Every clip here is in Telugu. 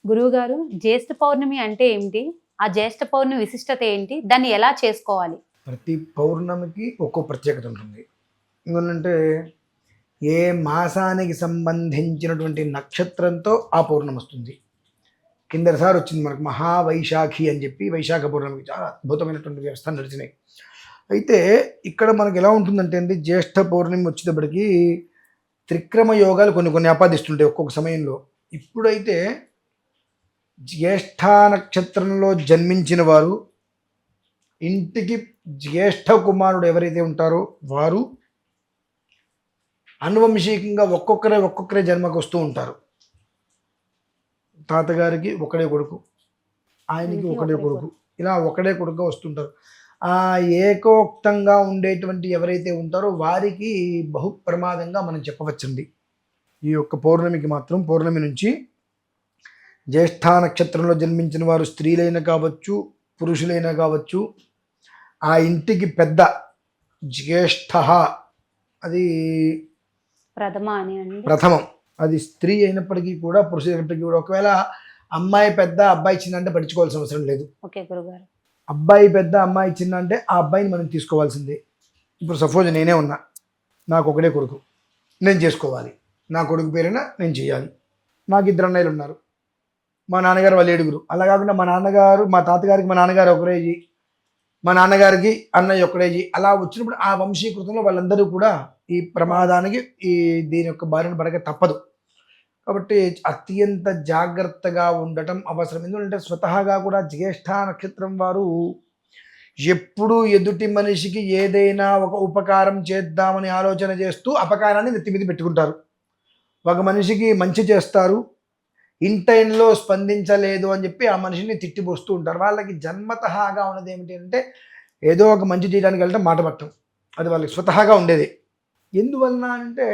గురువుగారు, జ్యేష్ఠ పౌర్ణమి అంటే ఏమిటి? ఆ జ్యేష్ఠ పౌర్ణమి విశిష్టత ఏంటి? దాన్ని ఎలా చేసుకోవాలి? ప్రతి పౌర్ణమికి ఒక్కో ప్రత్యేకత ఉంటుంది. ఎందుకంటే ఏ మాసానికి సంబంధించినటువంటి నక్షత్రంతో ఆ పౌర్ణమి వస్తుంది. కిందసారి వచ్చింది మనకు మహావైశాఖి అని చెప్పి వైశాఖ పౌర్ణమికి చాలా అద్భుతమైనటువంటి వ్యవస్థ నడిచినాయి. అయితే ఇక్కడ మనకి ఎలా ఉంటుందంటే అండి, జ్యేష్ఠ పౌర్ణమి వచ్చేటప్పటికి త్రిక్రమ యోగాలు కొన్ని కొన్ని ఆపాదిస్తుంటాయి ఒక్కొక్క సమయంలో. ఇప్పుడైతే జ్యేష్ఠ నక్షత్రంలో జన్మించిన వారు, ఇంటికి జ్యేష్ఠ కుమారుడు ఎవరైతే ఉంటారో వారు అనువంశికంగా ఒక్కొక్కరే జన్మకు వస్తూ ఉంటారు. తాతగారికి ఒకడే కొడుకు, ఆయనకి ఒకడే కొడుకు, ఇలా ఒకడే కొడుకుగా వస్తుంటారు. ఆ ఏకోక్తంగా ఉండేటువంటి ఎవరైతే ఉంటారో వారికి బహు ప్రమాదంగా మనం చెప్పవచ్చండి. ఈ యొక్క పౌర్ణమికి మాత్రం, పౌర్ణమి నుంచి జ్యేష్ఠ నక్షత్రంలో జన్మించిన వారు స్త్రీలైనా కావచ్చు, పురుషులైనా కావచ్చు, ఆ ఇంటికి పెద్ద జ్యేష్ఠ, అది ప్రథమం, అది స్త్రీ అయినప్పటికీ కూడా పురుషులు అయినప్పటికీ కూడా, ఒకవేళ అమ్మాయి పెద్ద అబ్బాయి చిన్న అంటే పట్టించుకోవాల్సిన అవసరం లేదు. ఓకే గురుగారు. అబ్బాయి పెద్ద అమ్మాయి చిన్న అంటే ఆ అబ్బాయిని మనం తీసుకోవాల్సిందే. ఇప్పుడు సపోజ్ నేనే ఉన్నా, నాకు ఒకడే కొడుకు, నేను చేసుకోవాలి, నా కొడుకు పేరున నేను చేయాలి. నాకు 2 అన్నయ్యలు ఉన్నారు, మా నాన్నగారు వాళ్ళు 7. అలా కాకుండా మా నాన్నగారు, మా తాతగారికి మా నాన్నగారు ఒకరేజీ, మా నాన్నగారికి అన్నయ్య ఒకరేజీ, అలా వచ్చినప్పుడు ఆ వంశీకృతంలో వాళ్ళందరూ కూడా ఈ ప్రమాదానికి, దీని యొక్క బారిన పడక తప్పదు. కాబట్టి అత్యంత జాగ్రత్తగా ఉండటం అవసరం. ఎందుకంటే స్వతహాగా కూడా జ్యేష్ఠ నక్షత్రం వారు ఎప్పుడు ఎదుటి మనిషికి ఏదైనా ఒక ఉపకారం చేద్దామని ఆలోచన చేస్తూ అపకారాన్ని నెత్తి మీద పెట్టుకుంటారు. ఒక మనిషికి మంచి చేస్తారు, ఇన్ టైంలో స్పందించలేదు అని చెప్పి ఆ మనిషిని తిట్టిపోస్తూ ఉంటారు. వాళ్ళకి జన్మతహాగా ఉన్నది ఏమిటి అంటే ఏదో ఒక మంచి చేయడానికి వెళ్ళటం, మాట పట్టడం, అది వాళ్ళకి స్వతహాగా ఉండేది. ఎందువలన అంటే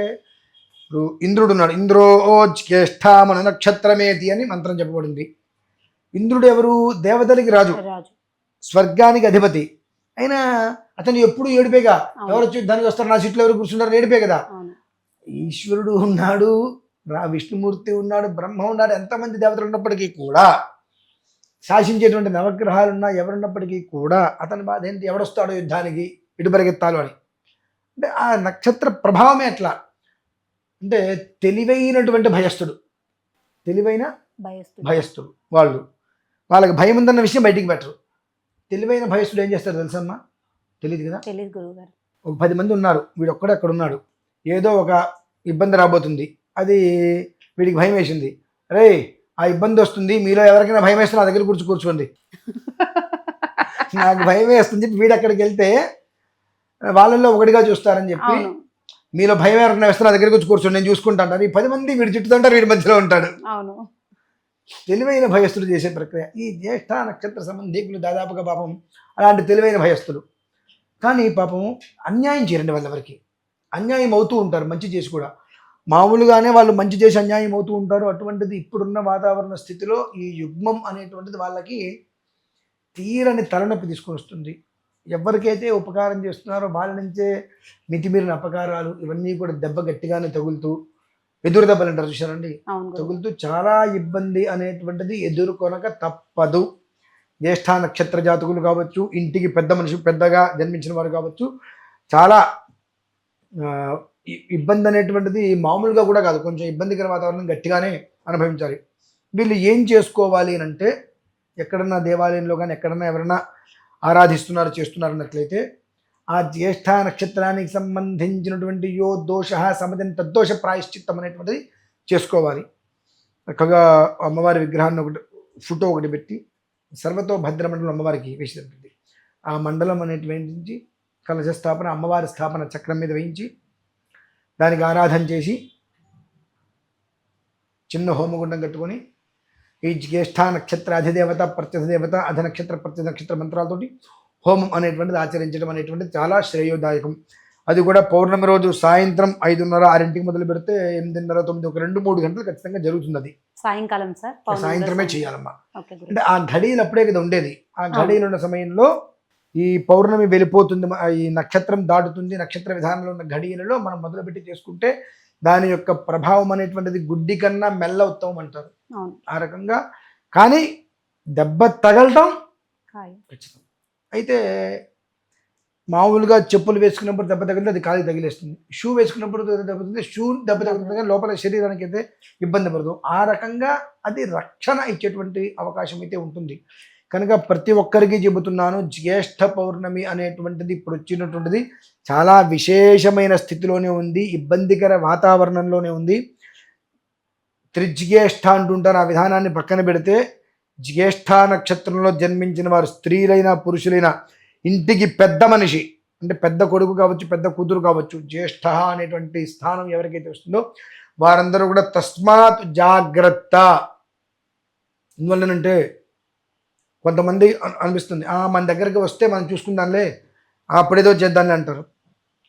ఇప్పుడు ఇంద్రుడు ఉన్నాడు, ఇంద్రో జ్యేష్ఠ మన నక్షత్రమేతి అని మంత్రం చెప్పబడింది. ఇంద్రుడు ఎవరు? దేవతలకి రాజు, స్వర్గానికి అధిపతి. అయినా అతను ఎప్పుడు ఏడిపేగా, ఎవరు వచ్చి దానికి వస్తారు, నా సీట్లో ఎవరు కూర్చున్నారు, ఏడిపే కదా. ఈశ్వరుడు ఉన్నాడు, విష్ణుమూర్తి ఉన్నాడు, బ్రహ్మ ఉన్నాడు, ఎంతమంది దేవతలు ఉన్నప్పటికీ కూడా, శాసించేటువంటి నవగ్రహాలున్నా ఎవరున్నప్పటికీ కూడా అతని బాధ ఏంటి, ఎవడొస్తాడో యుద్ధానికి, ఇటు పరిగెత్తాలో అని. అంటే ఆ నక్షత్ర ప్రభావమే ఎట్లా అంటే తెలివైనటువంటి భయస్థుడు, తెలివైన భయస్థుడు, వాళ్ళకి భయం ఉందన్న విషయం బయటికి పెట్టరు. తెలివైన భయస్థుడు ఏం చేస్తాడు తెలుసమ్మా? తెలియదు కదా. ఒక 10 మంది ఉన్నారు, వీడు ఒక్కడే అక్కడ ఉన్నాడు, ఏదో ఒక ఇబ్బంది రాబోతుంది, అది వీడికి భయం వేసింది. రే, ఆ ఇబ్బంది వస్తుంది, మీలో ఎవరికైనా భయం వేస్తే నా దగ్గర కూర్చోండి, నాకు భయం వేస్తుంది చెప్పి వీడు అక్కడికి వెళ్తే వాళ్ళల్లో ఒకటిగా చూస్తారని చెప్పి, మీలో భయం ఎవరైనా వేస్తే నా దగ్గరికి వచ్చి కూర్చోండి, నేను చూసుకుంటా అంటారు. ఈ 10 మంది వీడి చుట్టూతుంటారు, వీడి మధ్యలో ఉంటాడు. తెలివైన భయస్థులు చేసే ప్రక్రియ. ఈ జ్యేష్ఠ నక్షత్ర సంబంధికులు దాదాపుగా పాపం అలాంటి తెలివైన భయస్థులు. కానీ పాపం అన్యాయం చేయరండి, వాళ్ళెవరికి అన్యాయం అవుతూ ఉంటారు, మంచి చేసి కూడా. మామూలుగానే వాళ్ళు మంచి చేసి అన్యాయం అవుతూ ఉంటారు. అటువంటిది ఇప్పుడున్న వాతావరణ స్థితిలో ఈ యుగ్మం అనేటువంటిది వాళ్ళకి తీరని తలనొప్పి తీసుకొని వస్తుంది. ఎవరికైతే ఉపకారం చేస్తున్నారో వాళ్ళ నుంచే మితిమీరిన అపకారాలు ఇవన్నీ కూడా దెబ్బ గట్టిగానే తగులుతూ, ఎదురు దెబ్బలు అంటారు చూసారండి, తగులుతూ చాలా ఇబ్బంది అనేటువంటిది ఎదుర్కొనక తప్పదు. జ్యేష్ఠ నక్షత్ర జాతకులు కావచ్చు, ఇంటికి పెద్ద మనిషి, పెద్దగా జన్మించిన వారు కావచ్చు, చాలా ఇబ్బంది అనేటువంటిది మామూలుగా కూడా కాదు, కొంచెం ఇబ్బందికర వాతావరణం గట్టిగానే అనుభవించాలి. వీళ్ళు ఏం చేసుకోవాలి అని అంటే, ఎక్కడన్నా దేవాలయంలో కానీ ఎక్కడన్నా ఎవరైనా ఆరాధిస్తున్నారు, చేస్తున్నారు అన్నట్లయితే ఆ జ్యేష్ఠ నక్షత్రానికి సంబంధించినటువంటి యో దోష సమధిన తద్దోష ప్రాయశ్చిత్తం అనేటువంటిది చేసుకోవాలి. చక్కగా అమ్మవారి విగ్రహాన్ని ఫోటో ఒకటి పెట్టి సర్వతో భద్రమండలం అమ్మవారికి వేసినటువంటి ఆ మండలం అనేటువంటి కలశ స్థాపన, అమ్మవారి స్థాపన చక్రం మీద వేయించి దానికి ఆరాధన చేసి చిన్న హోమగుండం కట్టుకొని ఈ జ్యేష్ఠ నక్షత్ర అధిదేవత ప్రత్యధిదేవత అధినక్షత్ర ప్రత్యనక్షత్ర మంత్రాలతోటి హోమం అనేటువంటిది ఆచరించడం అనేటువంటిది చాలా శ్రేయోదాయకం. అది కూడా పౌర్ణమి రోజు సాయంత్రం 5:30, 6ంటికి మొదలు పెడితే 8:30, 9, ఒక 2-3 గంటలు ఖచ్చితంగా జరుగుతుంది. అది సాయంకాలం సాయంత్రమే చేయాలమ్మా. అంటే ఆ ఘడియలు అప్పుడే కదా ఉండేది. ఆ ఘడియలు ఉన్న సమయంలో ఈ పౌర్ణమి వెళ్ళిపోతుంది, ఈ నక్షత్రం దాటుతుంది, నక్షత్ర విధానంలో ఉన్న ఘడియలలో మనం మొదలుపెట్టి చేసుకుంటే దాని యొక్క ప్రభావం అనేటువంటిది గుడ్డి కన్నా మెల్ల ఉత్తమం అంటారు. అవును. ఆ రకంగా కానీ దెబ్బ తగలటం ఖాయం. ఖచ్చితం. అయితే మామూలుగా చెప్పులు వేసుకున్నప్పుడు దెబ్బ తగిలితే అది కాలికి తగిలేస్తుంది, షూ వేసుకున్నప్పుడు దెబ్బతుంది, షూ దెబ్బ తగులుతుంది కానీ లోపల శరీరానికి అయితే ఇబ్బంది పడదు. ఆ రకంగా అది రక్షణ ఇచ్చేటువంటి అవకాశం అయితే ఉంటుంది. కనుక ప్రతి ఒక్కరికి చెబుతున్నాను, జ్యేష్ఠ పౌర్ణమి అనేటువంటిది ఇప్పుడు వచ్చినటువంటిది చాలా విశేషమైన స్థితిలోనే ఉంది, ఇబ్బందికర వాతావరణంలోనే ఉంది. త్రిజ్యేష్ఠ అంటుంటారు. ఆ విధానాన్ని పక్కన పెడితే జ్యేష్ఠ నక్షత్రంలో జన్మించిన వారు స్త్రీలైనా పురుషులైనా ఇంటికి పెద్ద మనిషి అంటే పెద్ద కొడుకు కావచ్చు, పెద్ద కూతురు కావచ్చు, జ్యేష్ఠ అనేటువంటి స్థానం ఎవరికైతే వస్తుందో వారందరూ కూడా తస్మాత్ జాగ్రత్త. ఎందువల్లనంటే కొంతమంది అనిపిస్తుంది మన దగ్గరికి వస్తే మనం చూసుకుందాంలే, అప్పుడేదో చేద్దాంలే అంటారు.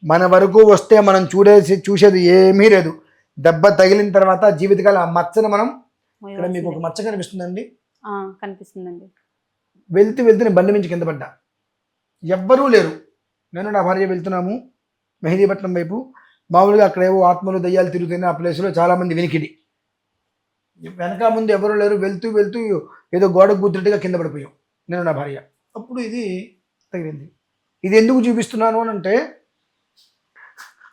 మన వరకు వస్తే మనం చూసేది ఏమీ లేదు. దెబ్బ తగిలిన తర్వాత జీవితకాలం ఆ మచ్చను మనం, ఇక్కడ మీకు ఒక మచ్చ కనిపిస్తుందండి, కనిపిస్తుందండి. వెళ్తూ నేను బండి మించి కింద పడ్డా, ఎవ్వరూ లేరు, నేను నా భార్య వెళ్తున్నాము మెహదీపట్నం వైపు. మామూలుగా అక్కడ ఏవో ఆత్మలు దయ్యాలు తిరుగుతున్నాయి, ఆ ప్లేస్లో చాలామంది వినికిడి, వెనక ముందు ఎవరు లేరు, వెళ్తూ ఏదో గోడకు గుద్దుట్టుగా కింద పడిపోయాం నేను నా భార్య. అప్పుడు ఇది తగిలింది. ఇది ఎందుకు చూపిస్తున్నాను అని అంటే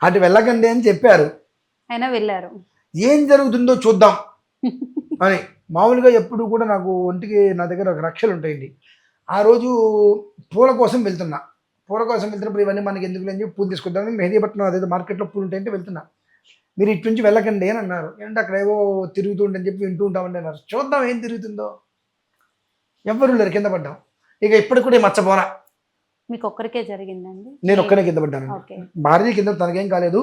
అటు వెళ్ళకండి అని చెప్పారు, అయినా వెళ్ళారు, ఏం జరుగుతుందో చూద్దాం అని. మామూలుగా ఎప్పుడు కూడా నాకు ఒంటికి నా దగ్గర ఒక రక్షలు ఉంటాయండి. ఆ రోజు పూల కోసం వెళ్తున్నప్పుడు ఇవన్నీ మనకి ఎందుకు లేని చెప్పి పూలు తీసుకుంటాను. మెహదీపట్నం అదేదో మార్కెట్లో పూలు ఉంటాయంటే వెళ్తున్నా. మీరు ఇటు నుంచి వెళ్ళకండి అని అన్నారు. ఏంటంటే అక్కడ ఏవో తిరుగుతూ ఉంటాయని చెప్పి వింటూ ఉంటామండి అన్నారు. చూద్దాం ఏం తిరుగుతుందో. ఎవ్వరూ లేరు, కింద పడ్డాం. ఇక ఇప్పటికి కూడా మచ్చపోరా, మీకు ఒక్కరికే జరిగిందండి? నేను ఒక్కనే కింద పడ్డాను. భార్య కింద తనకేం కాలేదు.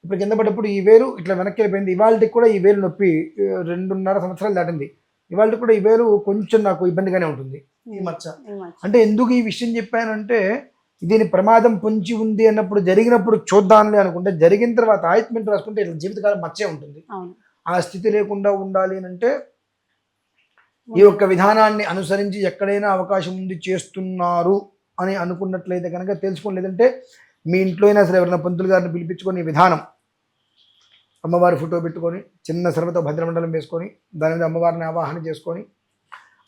ఇప్పుడు కింద పడ్డప్పుడు ఈ వేలు ఇట్లా వెనక్కి వెళ్ళిపోయింది. ఇవాళకి కూడా ఈ వేలు నొప్పి 2.5 సంవత్సరాలు దాటింది. ఇవాళకి కూడా ఈ వేలు కొంచెం నాకు ఇబ్బందిగానే ఉంటుంది, ఈ మచ్చ. అంటే ఎందుకు ఈ విషయం చెప్పానంటే దీని ప్రమాదం పొంచి ఉంది అన్నప్పుడు, జరిగినప్పుడు చూద్దాంలే అనుకుంటే, జరిగిన తర్వాత ఆయింట్మెంట్ రాసుకుంటే ఇట్లా జీవితకాలం మచ్చే ఉంటుంది. ఆ స్థితి లేకుండా ఉండాలి అని అంటే ఈ యొక్క విధానాన్ని అనుసరించి ఎక్కడైనా అవకాశం ఉంది చేస్తున్నారు అని అనుకున్నట్లయితే కనుక తెలుసుకోండి. లేదంటే మీ ఇంట్లో అయినా సరే ఎవరైనా పంతులు గారిని పిలిపించుకొని ఈ విధానం, అమ్మవారి ఫోటో పెట్టుకొని చిన్న సర్వతో భద్రమండలం వేసుకొని దాని మీద అమ్మవారిని ఆవాహన చేసుకొని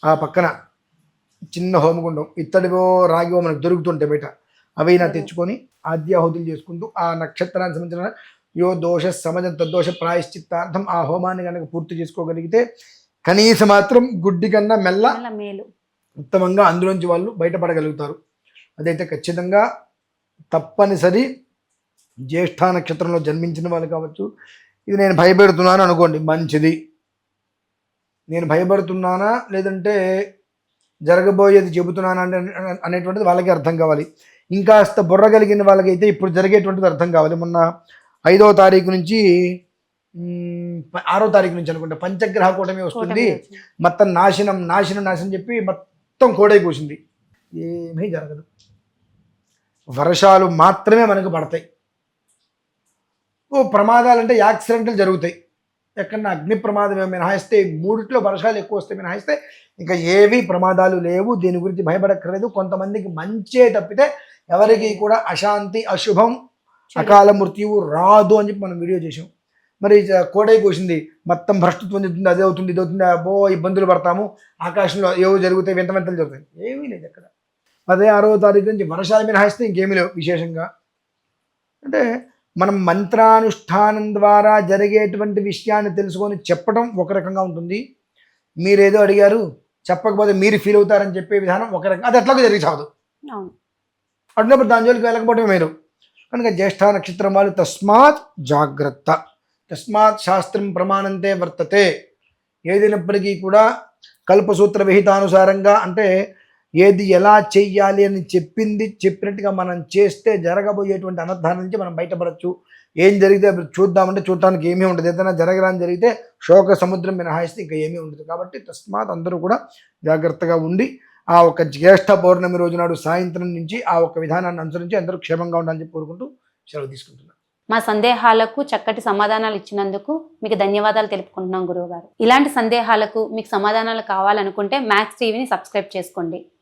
ఆ పక్కన చిన్న హోమగుండం, ఇత్తడివో రాగివో మనకు దొరుకుతుంటే బయట, అవైనా తెచ్చుకొని ఆద్యాహుతులు చేసుకుంటూ ఆ నక్షత్రానికి సంబంధించిన యో దోష సమజం తద్దోష ప్రాయశ్చిత్తార్థం ఆ హోమాన్ని కనుక పూర్తి చేసుకోగలిగితే కనీసం మాత్రం గుడ్డి కన్నా మెల్ల మేలు ఉత్తమంగా అందులోంచి వాళ్ళు బయటపడగలుగుతారు. అదైతే ఖచ్చితంగా తప్పనిసరి. జ్యేష్ఠ నక్షత్రంలో జన్మించిన వాళ్ళు కావచ్చు. ఇది నేను భయపెడుతున్నాను అనుకోండి, మంచిది. నేను భయపడుతున్నానా లేదంటే జరగబోయేది చెబుతున్నానా అనేటువంటిది వాళ్ళకి అర్థం కావాలి. ఇంకాస్త బుర్ర కలిగిన వాళ్ళకైతే ఇప్పుడు జరిగేటువంటిది అర్థం కావాలి. మొన్న 5వ తారీఖు నుంచి 6వ తారీఖు నుంచి అనుకుంటా పంచగ్రహ కూటమి వస్తుంది. మొత్తం నాశనం చెప్పి మొత్తం కోడై కూసింది. ఏమీ జరగదు, వర్షాలు మాత్రమే మనకు పడతాయి. ప్రమాదాలంటే యాక్సిడెంట్లు జరుగుతాయి. ఎక్కడన్నా అగ్ని ప్రమాదం మినహాయిస్తే, 3 వర్షాలు ఎక్కువ వస్తే మినహాయిస్తే ఇంకా ఏవి ప్రమాదాలు లేవు. దీని గురించి భయపడక్కర్లేదు. కొంతమందికి మంచే తప్పితే ఎవరికి కూడా అశాంతి, అశుభం, అకాల మృత్యువు రాదు అని చెప్పి మనం వీడియో చేసాం. మరి కోడై కోసింది, మొత్తం భ్రష్టత్వం చెందుతుంది, అదే అవుతుంది, ఇది అవుతుంది, అబ్బో ఇబ్బందులు పడతాము, ఆకాశంలో ఏవో జరుగుతాయి, వింతలు జరుగుతాయి, ఏమీ లేదు అక్కడ. అదే 6వ తారీఖు నుంచి వర్షాలు మినహాయిస్తే ఇంకేమీ లేవు విశేషంగా. అంటే మనం మంత్రానుష్ఠానం ద్వారా జరిగేటువంటి విషయాన్ని తెలుసుకొని చెప్పడం ఒక రకంగా ఉంటుంది. మీరేదో అడిగారు చెప్పకపోతే మీరు ఫీల్ అవుతారని చెప్పే విధానం ఒక రకంగా, అది ఎట్లాగో జరిగి చావదు. అడిగినప్పుడు దాని జోలికి వెళ్ళకపోవడం మీరు. కనుక జ్యేష్ఠ నక్షత్రం వాళ్ళు తస్మాత్ జాగ్రత్త. తస్మాత్ శాస్త్రం ప్రమాణంతే వర్తతే. ఏదైనప్పటికీ కూడా కల్పసూత్ర విహితానుసారంగా, అంటే ఏది ఎలా చెయ్యాలి అని చెప్పినట్టుగా మనం చేస్తే జరగబోయేటువంటి అనర్థాల నుంచి మనం బయటపడచ్చు. ఏం జరిగితే చూద్దామంటే చూడటానికి ఏమీ ఉండదు. ఏదైనా జరగరాని జరిగితే శోక సముద్రం మినహాయిస్తే ఇంకా ఏమీ ఉండదు. కాబట్టి తస్మాత్ అందరూ కూడా జాగ్రత్తగా ఉండి ఆ ఒక జ్యేష్ఠ పౌర్ణమి రోజు నాడు సాయంత్రం నుంచి ఆ ఒక విధానాన్ని అనుసరించి అందరూ క్షేమంగా ఉండాలని చెప్పి కోరుకుంటూ సెలవు తీసుకుంటున్నాను. మా సందేహాలకు చక్కటి సమాధానాలు ఇచ్చినందుకు మీకు ధన్యవాదాలు తెలుపుకుంటున్నాం గురువుగారు. ఇలాంటి సందేహాలకు మీకు సమాధానాలు కావాలనుకుంటే మ్యాక్స్ టీవీని సబ్స్క్రైబ్ చేసుకోండి.